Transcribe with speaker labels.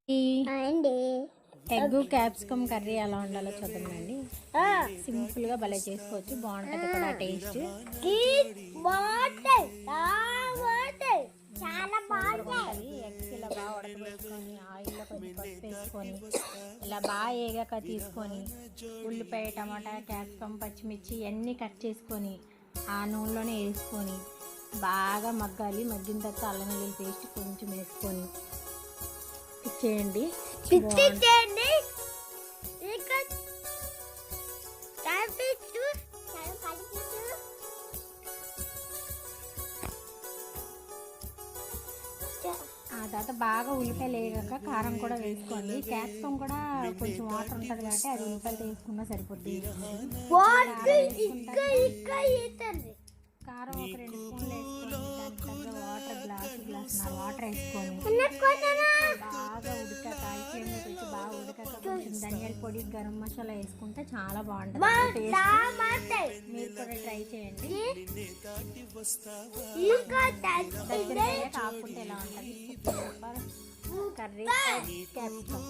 Speaker 1: అండి
Speaker 2: egg capsicum curry ఎలా ఉండాలో చూద్దామండి. సింపుల్గా భలే చేసుకోవచ్చు, బాగుంటుంది కూడా టేస్ట్.
Speaker 1: చాలా బాగుంటుంది.
Speaker 2: ఎగ్స్ ఇలా బాగా ఉడకబెట్టుకొని ఆయిల్లో కొంచెం పసుపు వేసుకొని ఇలా బాగా ఏగాక తీసుకొని ఉల్లిపాయ, టమాటా, క్యాప్సికమ్, పచ్చిమిర్చి అన్నీ కట్ చేసుకొని ఆ నూనెలోనే వేసుకొని బాగా మగ్గాలి. మగ్గిన తర్వాత అల్లం వెల్లుల్లి పేస్ట్ కొంచెం వేసుకొని ఇచ్చేయండి. ఆ తర్వాత బాగా ఉల్లిపాయలు వేయగాక కారం కూడా వేసుకోండి. క్యాప్సికమ్ కూడా కొంచెం వాటర్ ఉంటుంది కాబట్టి అది ఉల్లిపాయలు వేసుకున్నా సరిపోతుంది. కారం ఒక 2 స్పూన్లు వేసుకొని దానికి తగ్గ వాటర్ గ్లాస్ వాటర్ వేసుకొని బాగా ఉడికాక ఐస్లో పెట్టి బాగా ఉడికాక కొంచెం ధనియాల పొడి, గరం మసాలా వేసుకుంటే చాలా బాగుంటుంది టేస్ట్. మీరు కూడా ట్రై చేయండి. దగ్గర కాకుంటే ఎలా ఉంటుంది కర్రీ క్యాప్సికమ్.